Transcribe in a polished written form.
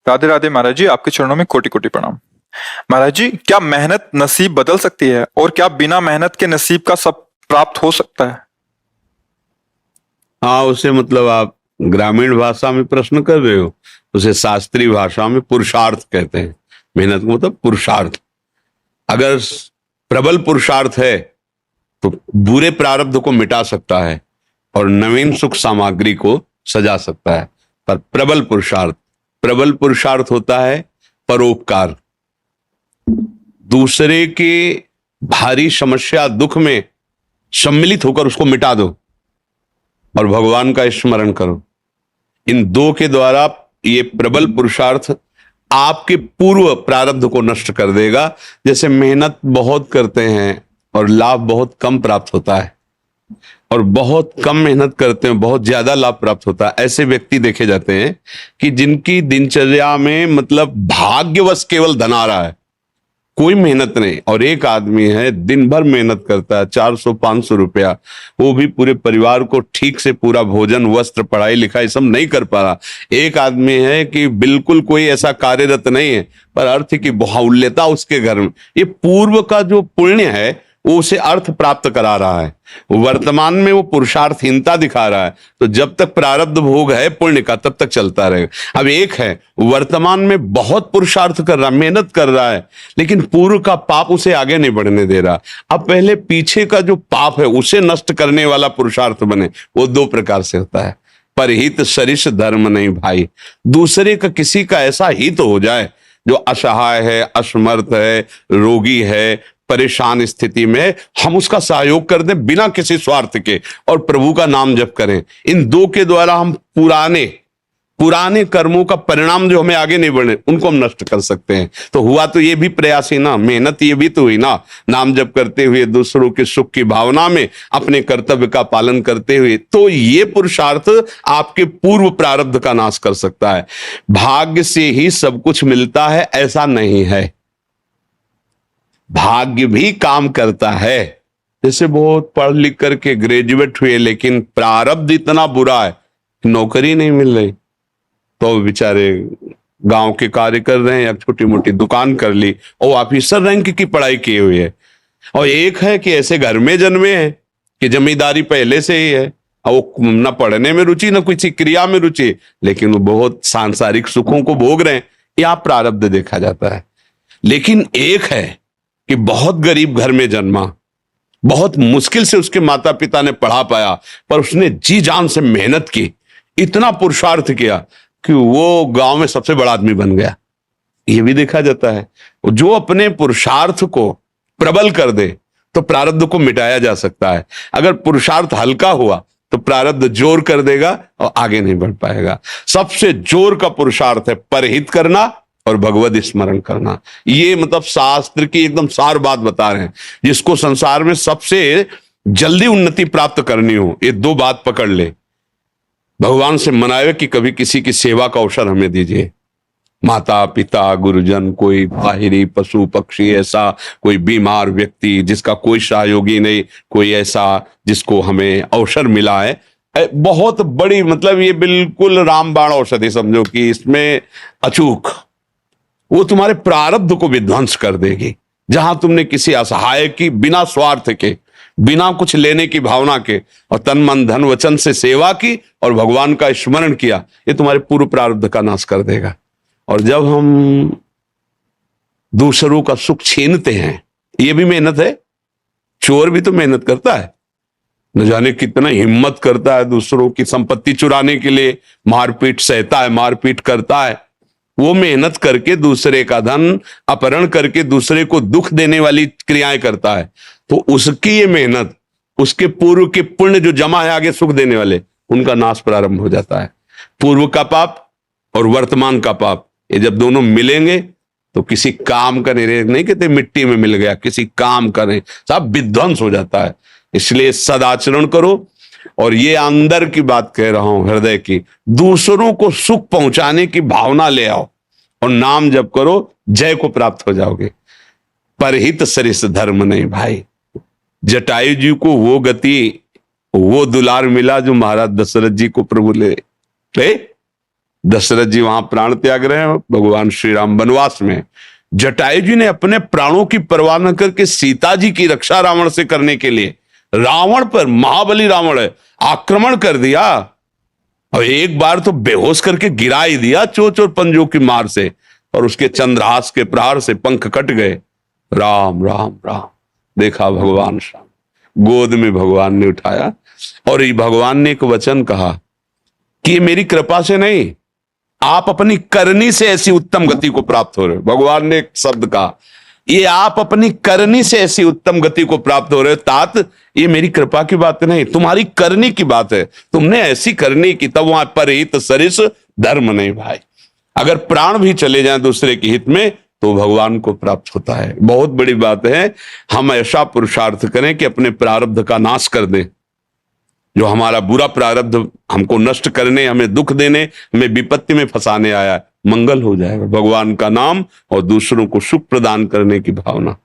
राधे राधे महाराज जी, आपके चरणों में कोटि कोटि प्रणाम। महाराज जी, क्या मेहनत नसीब बदल सकती है और क्या बिना मेहनत के नसीब का सब प्राप्त हो सकता है? हाँ, उसे मतलब आप ग्रामीण भाषा में प्रश्न कर रहे हो, उसे शास्त्रीय भाषा में पुरुषार्थ कहते हैं। मेहनत का मतलब पुरुषार्थ। अगर प्रबल पुरुषार्थ है तो बुरे प्रारब्ध को मिटा सकता है और नवीन सुख सामग्री को सजा सकता है। पर प्रबल पुरुषार्थ होता है परोपकार। दूसरे के भारी समस्या दुख में सम्मिलित होकर उसको मिटा दो और भगवान का स्मरण करो। इन दो के द्वारा ये प्रबल पुरुषार्थ आपके पूर्व प्रारब्ध को नष्ट कर देगा। जैसे मेहनत बहुत करते हैं और लाभ बहुत कम प्राप्त होता है, और बहुत कम मेहनत करते हैं बहुत ज्यादा लाभ प्राप्त होता है। ऐसे व्यक्ति देखे जाते हैं कि जिनकी दिनचर्या में मतलब भाग्यवश केवल धन आ रहा है, कोई मेहनत नहीं। और एक आदमी है दिन भर मेहनत करता है, 400-500 रुपया, वो भी पूरे परिवार को ठीक से पूरा भोजन वस्त्र पढ़ाई लिखाई सब नहीं कर पा रहा। एक आदमी है कि बिल्कुल कोई ऐसा कार्यरत नहीं है, पर अर्थ की बाहुल्यता उसके घर में, ये पूर्व का जो पुण्य है वो उसे अर्थ प्राप्त करा रहा है। वर्तमान में वो पुरुषार्थहीनता दिखा रहा है, तो जब तक प्रारब्ध भोग है पुण्य का तब तक चलता रहेगा। अब एक है वर्तमान में बहुत पुरुषार्थ कर रहा, मेहनत कर रहा है, लेकिन पूर्व का पाप उसे आगे नहीं बढ़ने दे रहा। अब पहले पीछे का जो पाप है उसे नष्ट करने वाला पुरुषार्थ बने। वो दो प्रकार से होता है। परहित सरिष धर्म नहीं भाई। दूसरे का किसी का ऐसा हित हो जाए जो असहाय है, असमर्थ है, रोगी है, परेशान स्थिति में, हम उसका सहयोग कर दें बिना किसी स्वार्थ के और प्रभु का नाम जप करें। इन दो के द्वारा हम पुराने कर्मों का परिणाम जो हमें आगे नहीं बढ़ने उनको हम नष्ट कर सकते हैं। तो हुआ तो ये भी प्रयास ही ना, मेहनत ये भी तो हुई ना। नाम जप करते हुए दूसरों के सुख की भावना में अपने कर्तव्य का पालन करते हुए, तो ये पुरुषार्थ आपके पूर्व प्रारब्ध का नाश कर सकता है। भाग्य से ही सब कुछ मिलता है ऐसा नहीं है, भाग्य भी काम करता है। जैसे बहुत पढ़ लिख करके ग्रेजुएट हुए लेकिन प्रारब्ध इतना बुरा है नौकरी नहीं मिल रही, तो बेचारे गांव के कार्य कर रहे हैं या छोटी मोटी दुकान कर ली और ऑफिसर रैंक की पढ़ाई किए हुए है। और एक है कि ऐसे घर में जन्मे हैं कि जमींदारी पहले से ही है, और वो न पढ़ने में रुचि न किसी क्रिया में रुचि, लेकिन वो बहुत सांसारिक सुखों को भोग रहे हैं। यहां प्रारब्ध देखा जाता है। लेकिन एक है कि बहुत गरीब घर में जन्मा, बहुत मुश्किल से उसके माता पिता ने पढ़ा पाया, पर उसने जी जान से मेहनत की, इतना पुरुषार्थ किया कि वो गांव में सबसे बड़ा आदमी बन गया। ये भी देखा जाता है। जो अपने पुरुषार्थ को प्रबल कर दे तो प्रारब्ध को मिटाया जा सकता है। अगर पुरुषार्थ हल्का हुआ तो प्रारब्ध जोर कर देगा और आगे नहीं बढ़ पाएगा। सबसे जोर का पुरुषार्थ है परहित करना और भगवत स्मरण करना। ये मतलब शास्त्र की एकदम सार बात बता रहे हैं। जिसको संसार में सबसे जल्दी उन्नति प्राप्त करनी हो, ये दो बात पकड़ ले। भगवान से मनावे कि कभी किसी की सेवा का अवसर हमें दीजिए। माता पिता गुरुजन, कोई बाहरी पशु पक्षी, ऐसा कोई बीमार व्यक्ति जिसका कोई सहयोगी नहीं, कोई ऐसा जिसको हमें अवसर मिला है, बहुत बड़ी मतलब ये बिल्कुल रामबाण औषधि समझो कि इसमें अचूक वो तुम्हारे प्रारब्ध को विध्वंस कर देगी। जहां तुमने किसी असहाय की बिना स्वार्थ के, बिना कुछ लेने की भावना के और तन मन धन वचन से सेवा की और भगवान का स्मरण किया, ये तुम्हारे पूर्व प्रारब्ध का नाश कर देगा। और जब हम दूसरों का सुख छीनते हैं, ये भी मेहनत है। चोर भी तो मेहनत करता है, न जाने कितना हिम्मत करता है दूसरों की संपत्ति चुराने के लिए, मारपीट सहता है, मारपीट करता है। वो मेहनत करके दूसरे का धन अपहरण करके दूसरे को दुख देने वाली क्रियाएं करता है, तो उसकी ये मेहनत, उसके पूर्व के पुण्य जो जमा है आगे सुख देने वाले, उनका नाश प्रारंभ हो जाता है। पूर्व का पाप और वर्तमान का पाप, ये जब दोनों मिलेंगे तो किसी काम का नहीं कहते मिट्टी में मिल गया, किसी काम का नहीं, सब विध्वंस हो जाता है। इसलिए सदाचरण करो। और ये अंदर की बात कह रहा हूं, हृदय की, दूसरों को सुख पहुंचाने की भावना ले आओ और नाम जप करो, जय को प्राप्त हो जाओगे। परहित सरिस धर्म नहीं भाई। जटायु जी को वो गति, वो दुलार मिला जो महाराज दशरथ जी को प्रभु ले। दशरथ जी वहां प्राण त्याग रहे हैं, भगवान श्री राम वनवास में। जटायु जी ने अपने प्राणों की परवाह न करके सीता जी की रक्षा रावण से करने के लिए रावण पर, महाबली रावण है, आक्रमण कर दिया और एक बार तो बेहोश करके गिरा ही दिया चोंच और पंजों की मार से, और उसके चंद्रहास के प्रहार से पंख कट गए। राम राम राम। देखा भगवान श्याम, गोद में भगवान ने उठाया और ये भगवान ने एक वचन कहा कि ये मेरी कृपा से नहीं, आप अपनी करनी से ऐसी उत्तम गति को प्राप्त हो रहे हो। भगवान ने एक शब्द कहा, ये आप अपनी करनी से ऐसी उत्तम गति को प्राप्त हो रहे हो। तात, ये मेरी कृपा की बात नहीं, तुम्हारी करनी की बात है। तुमने ऐसी करनी की, तब वहां परहित सरिस धर्म नहीं भाई। अगर प्राण भी चले जाएं दूसरे के हित में तो भगवान को प्राप्त होता है। बहुत बड़ी बात है। हम ऐसा पुरुषार्थ करें कि अपने प्रारब्ध का नाश कर दें। जो हमारा बुरा प्रारब्ध हमको नष्ट करने, हमें दुख देने, हमें विपत्ति में फंसाने आया, मंगल हो जाएगा। भगवान का नाम और दूसरों को सुख प्रदान करने की भावना।